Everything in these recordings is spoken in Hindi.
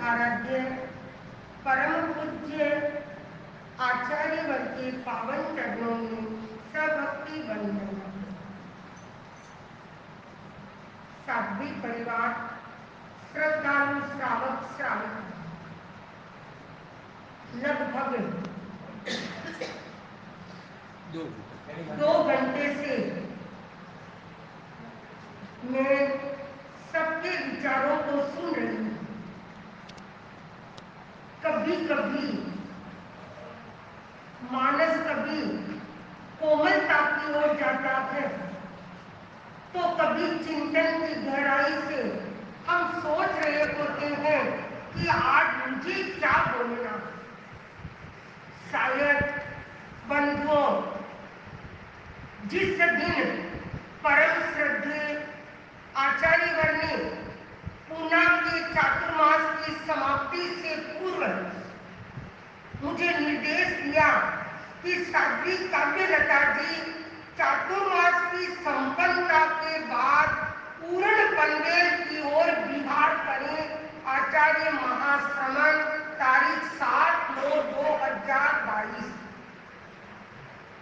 आराध्य परम पूज्य आचार्य वर के पावन चरणों में सभक्ति वंदन। साध्वी परिवार, श्रद्धालु श्रावक श्राविका, लगभग 2 घंटे से मैं सबके विचारों को सुन रही हूँ। कभी कभी मानस कभी कोमलता की ओर जाता है, तो कभी चिंतन की गहराई से हम सोच रहे होते हैं कि आज मुझे क्या बोलना। शायद बंधुओं, जिस दिन परम श्रद्धेय आचार्यवर ने पूना के चातुर्मास की समाप्ति से पूर्व मुझे निर्देश दिया कि साध्वी काव्यलता जी चातुर्मास की संपन्नता के बाद पूर्ण पनवेल की ओर विहार करें। आचार्य महाश्रमण तारीख 7/9/2022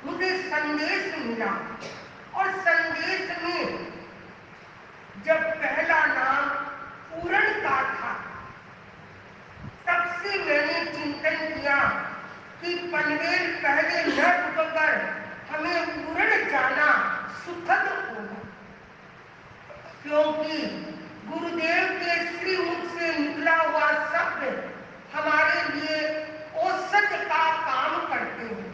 मुझे संदेश मिला और संदेश में जब पहला नाम पूरण का था, तब से मैंने चिंतन किया कि पनवेल पहले न रुककर हमें पूरण जाना सुखद होगा, क्योंकि गुरुदेव के श्री मुख से निकला हुआ शब्द हमारे लिए औसत का काम करते हैं।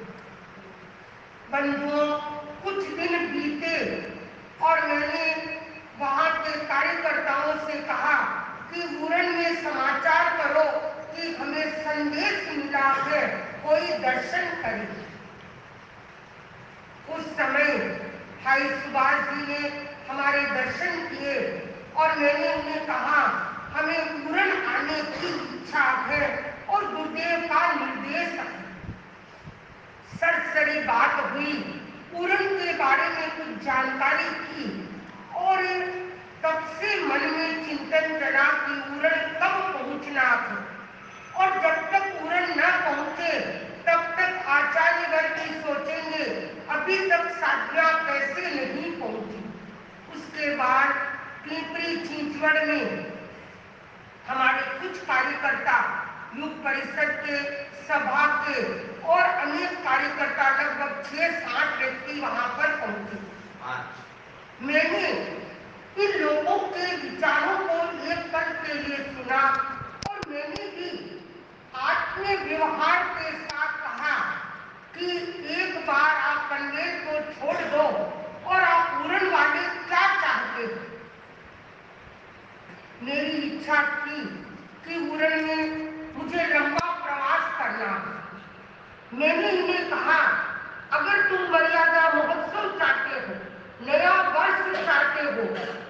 बंधुओं, कुछ दिन बीते और मैंने वहां के कार्यकर्ताओं से कहा कि पूरण में समाचार करो कि हमें संदेश मिला है, कोई दर्शन करे। उस समय भाई सुभाष जी ने हमारे दर्शन किए और मैंने उन्हें कहा हमें पूरण आने की इच्छा है और गुरुदेव का निर्देश है। सरसरी बात हुई, पूरण के बारे में कुछ जानकारी की और तब से मन में चिंतन चला कि पूरण कब पहुंचना है और जब तक पूरण न पहुंचे तब तक आचार्यवर की सोचेंगे अभी तक साधना कैसे नहीं पहुंची। उसके बाद पिंपरी चिंचवड़ में हमारे कुछ कार्यकर्ता, युग परिषद के, सभा के और अनेक कार्यकर्ता, लगभग 6-7 व्यक्ति वहां पर पहुंचे। मैंने इन लोगों के विचारों को एक पल के लिए सुना और मैंने भी आत्म व्यवहार के साथ कहा कि एक बार आप पनवेल को छोड़ दो और आप पूरण वाले क्या चाहते हो। मेरी इच्छा थी कि पूरण में मुझे लंबा प्रवास करना है। मैंने इन्हें कहा अगर तुम मर्यादा महोत्सव चाहते हो, नया वर्ष चाहते हो,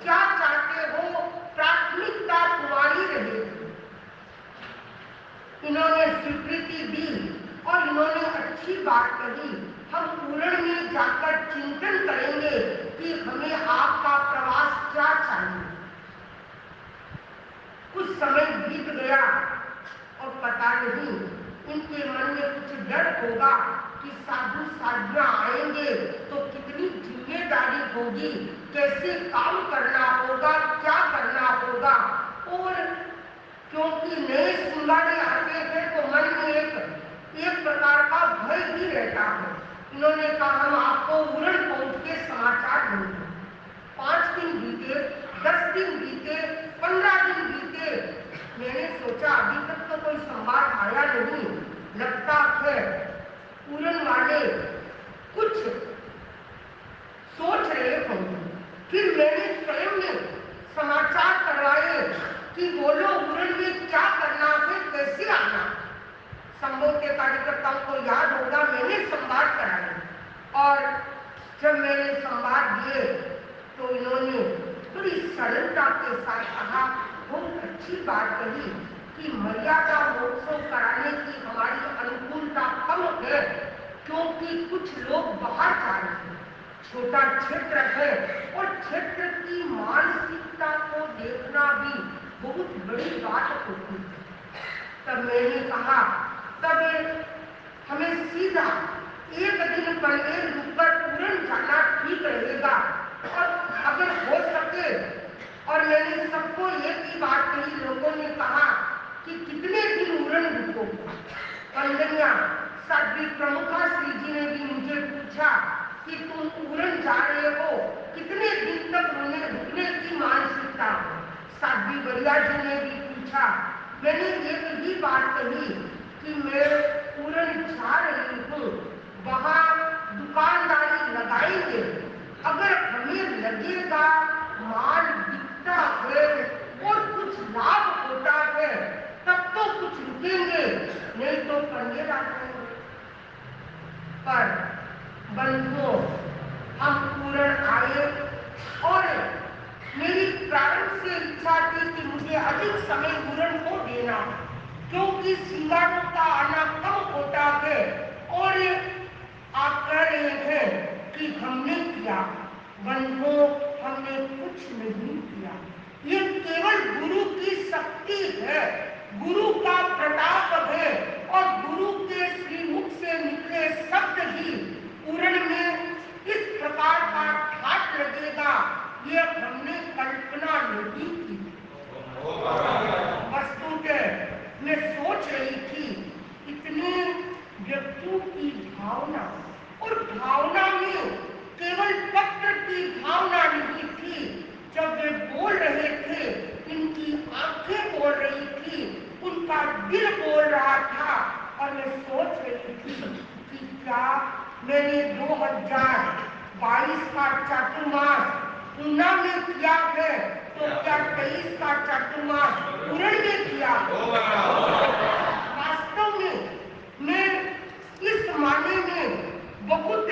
क्या चाहते हो, प्राथमिकता तुम्हारी रहेगी। इन्होंने स्वीकृति दी और इन्होंने अच्छी बात कही, हम पूरण में जाकर चिंतन करेंगे कि हमें आपका प्रवास क्या चाहिए। कुछ समय बीत गया और पता नहीं इनके मन में कुछ डर होगा कि साधु साधना आएंगे तो कितनी जिम्मेदारी होगी, कैसे काम करना होगा, क्या करना होगा। और क्योंकि नए सिंगाड़े आते हैं तो मन में एक प्रकार का भय भी रहता है। इन्होंने कहा हम आपको पूरण पहुंच के समाचार देंगे। 5 दिन बीते, 10 दिन बीते, 15 दिन बीते। मैंने सोचा अभी तक तो कोई संवाद आया नहीं, लगता है पूरण वाले कुछ सोच रहे होंगे। फिर मैंने स्वयं में समाचार करवाए कि बोलो पूरण में क्या करना है, कैसे आना। संभव के कार्यकर्ताओं को याद होगा मैंने संवाद कराए और जब मैंने संवाद दिए तो इन्होंने बड़ी सरलता के साथ कहा, बहुत अच्छी बात कही कि मर्यादा महोत्सव कराने की हमारी अनुकूलता कम है क्योंकि कुछ लोग बाहर जा रहे हैं, छोटा क्षेत्र है और क्षेत्र की मानसिकता को देखना भी बहुत बड़ी बात होती है। तब मैंने कहा तब हमें सीधा एक दिन बंदेल रुककर पूरन जाना ठीक रहेगा, और अगर हो सके। और मैंने सबको एक ही बात कही। लोगों ने कहा कि कितने दिन उड़न रुकोगे? वंदनिया साध्वी प्रमुखा श्री जी ने भी मुझे पूछा कि तुम उड़न जा रहे हो, कितने दिन तक रुकने की मानसिकता हो? साध्वी बरिया जी ने भी पूछा। मैंने एक ही बात कही कि मैं उड़न जा रही हूँ, वहाँ दुकानदारी लगाएंगे, अगर हमें लगेगा माल बिकता है और कुछ लाभ होता है तब तो कुछ रुकेंगे, नहीं तो पंगे आ जाएंगे। पर बंधुओं, हम पूर्ण आए और मेरी प्रारंभ से इच्छा थी कि मुझे अधिक समय पूर्ण को देना, क्योंकि सिंगारों का आना कम होता है। और आप कह रहे हैं कि हमने किया। बंधुओं, हमने कुछ नहीं किया। ये केवल गुरु की शक्ति है, गुरु का प्रताप है, और गुरु के श्रीमुख से निकले शब्द ही पूरण में इस प्रकार का घात लगेगा, ये हमने कल्पना नहीं की। वस्तुतः मैं सोच रही थी, इतने व्यक्तियों की भावना, और भावना में केवल पत्र की भावना नहीं थी। जब वे बोल रहे थे, इनकी आंखें बोल रही थी, उनका दिल बोल रहा था। और मैं सोच रही थी कि क्या मैंने 2022 का चातुर्मास ऊना में किया है, तो क्या 23 का चातुर्मास पूरण में किया? वास्तव में मैं इस माने में बहुत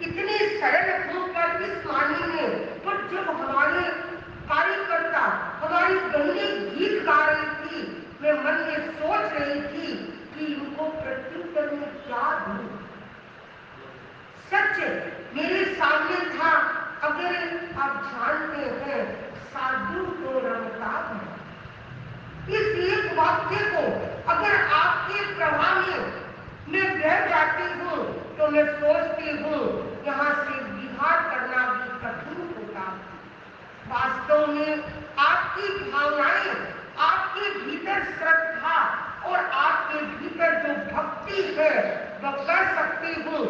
इतने सरल हूँ, पर इस माने में पर जब हमारे कार्यकर्ता हमारी बहनें गीत गा रही थी, मैं मन में सोच रही थी कि इनको प्रत्युत्तर में क्या दूं। सच मेरे सामने था। अगर आप जानते हैं, साधु तो रमता है। इस एक वाक्य को अगर आपके प्रभाव में मैं बह जाती हूँ, तो मैं सोचती हूँ यहाँ से विहार करना भी कठिन होगा। वास्तव में आपकी भावनाएं, आपके भीतर श्रद्धा और आपके भीतर जो भक्ति है, वह कर सकती हूँ।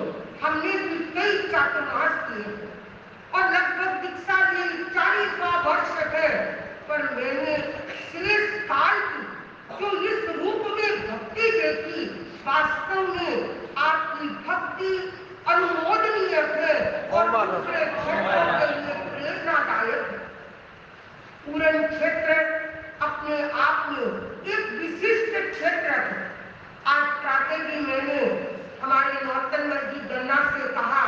हमने भी कई चातुर्मास किए और लगभग दीक्षा ये 40वां वर्ष है, पर मैंने शेष काल की जो इस रूप में भक्ति देखी, वास्तव में आपकी भक्ति अनुमोदनीय है और दूसरे क्षेत्रों के लिए प्रेरणादायक है। पूरण क्षेत्र अपने आप में एक विशिष्ट क्षेत्र है। आज प्रातः भी मैंने हमारे नौतनमल जी गन्ना से कहा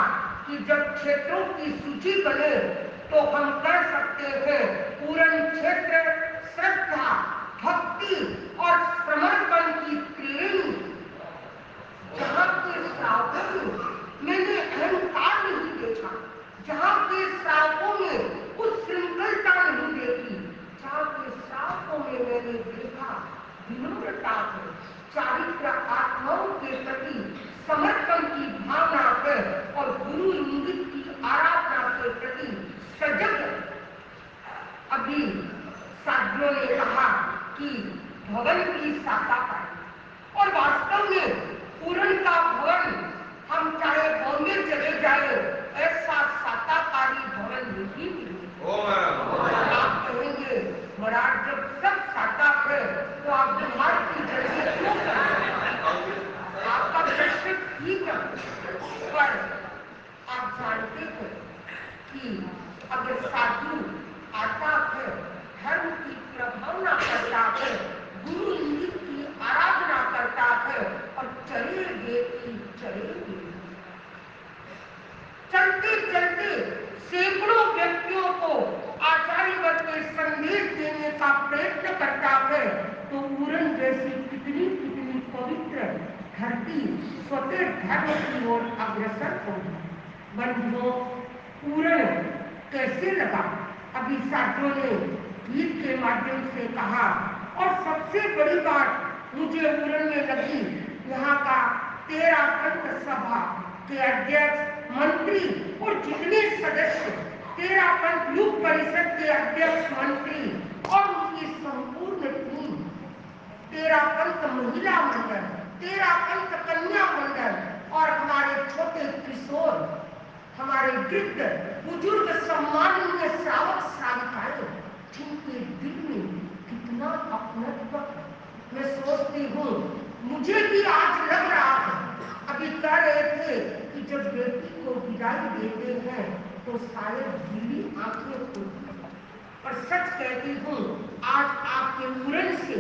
कि जब क्षेत्रों की सूची बने तो हम कर सकते हैं पूरण क्षेत्र श्रद्धा, भक्ति और समर्पण की त्रिवेणी। जहाँ के श्रावकों में मैंने अहंकार नहीं देखा, जहाँ के श्रावकों में उच्छृंखलता नहीं देखी, जहाँ के श्रावकों में मैंने देखा विनम्रता है, चारित्र आत्माओं के प्रति समर्पण की भावना है और गुरु इंगित की आराधना के प्रति सजग। अभी साथियों ने कहा कि भवन की शाखा पाई, और वास्तव में पूरण का भवन हम चाहे बॉम्बे चले जाए, ऐसा साकाकारी भवन नहीं मिले। आप कहेंगे महाराज जब सब साकार है तो आप बिहार की जगह क्यों? आपका प्रश्न ठीक है, पर आप जानते हैं कि अगर साधु आता है, धर्म की प्रभावना करता है, गुरु इंगित की आराधना करता है और चलेंगे कि चलेंगे। चलते चलते सैकड़ों व्यक्तियों को आचार्यवत के संदेश देने का प्रयत्न करता है, तो पूरण जैसी कितनी कितनी पवित्र धरती स्वतः धर्म की ओर अग्रसर होगी। बंधुओं, पूरण कैसे लगा? अभी साथियों ने गीत के माध्यम से कहा, और सबसे बड़ी बात मुझे उड़न में लगी यहाँ का 13 पंथ सभा के अध्यक्ष, मंत्री और जितने सदस्य, 13 पंथ युग परिषद के अध्यक्ष, मंत्री और उनकी संपूर्ण टीम, 13 पंथ महिला मंडल, 13 पंथ कन्या मंडल और हमारे छोटे किशोर, हमारे वृद्ध बुजुर्ग सम्माननीय श्रावक श्राविकाएं, जिनके दिल में कितना अपनत्व। मैं सोचती हूँ, मुझे भी आज लग रहा है, अभी कह रहे थे कि जब बेटी को विदाई देते हैं तो शायद गीली आंखें खुलती हैं, पर सच कहती हूँ, आज आपके उड़न से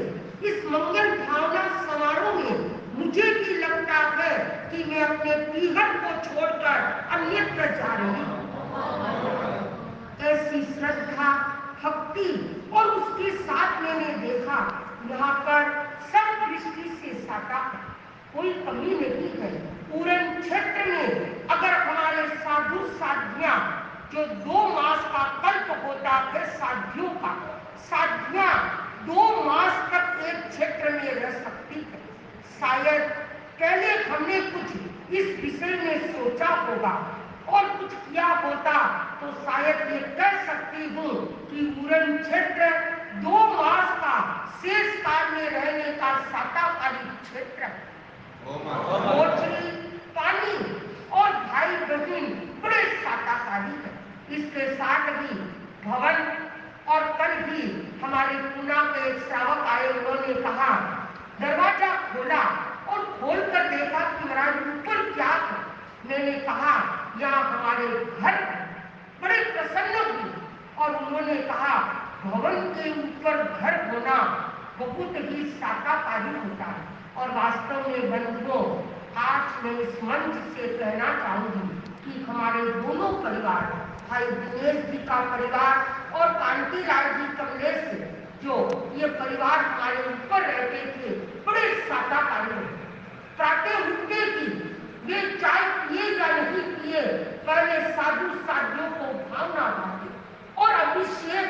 इस मंगल भावना समारोह में मुझे भी लगता है कि मैं अपने पीहर को छोड़कर अन्यत्र जा रही हूँ। ऐसी श्रद्धा, भक्ति और उसके साथ मैंने देखा यहाँ पर सब दृष्टि से साटा है, कोई कमी नहीं है। उड़न क्षेत्र में अगर हमारे साधु साध्या, जो 2 मास का कल्प होता है साध्यों का, साध्या 2 मास तक एक क्षेत्र में रह सकती है। शायद पहले हमने कुछ इस विषय में सोचा होगा और कुछ किया होता तो शायद ये कह सकती हूँ कि उड़न क्षेत्र 2 मास का शेष काल में रहने का शाकाहारी क्षेत्र है। मछली, पानी और भाई बहन बड़े शाकाहारी है। इसके साथ ही भवन, और कल भी हमारे पूना के एक श्रावक आए, उन्होंने कहा, दरवाजा खोला और खोल कर देखा कि महाराज ऊपर क्या है। मैंने कहा यहाँ हमारे घर, बड़े प्रसन्न हुए और उन्होंने कहा भवन के ऊपर घर होना बहुत ही शाकाहारी होता है। और वास्तव में बंधुओं, आज मैं इस मंच से कहना चाहूंगी कि हमारे दोनों परिवार, भाई दिनेश जी का परिवार और कांति लाल जी कमलेश, जो ये परिवार हमारे ऊपर रहते थे, बड़े शाकाहारी हैं। प्रातः उठते ही वे चाय पिए या नहीं पिए, पहले साधु साधियों को भावना बांटे और अभिषेक,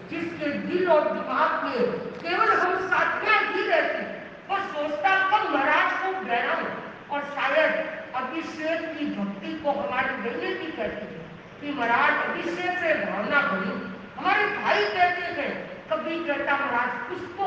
जिसके दिल और दिमाग में केवल हम साथियां ही रहती, वो सोचता कब महाराज को बैराम। और शायद अभिषेक की भक्ति को हमारी बहनें भी कहती है कि महाराज अभिषेक से भावना बनी। हमारे भाई कहते हैं, कभी कहता महाराज पुष्पों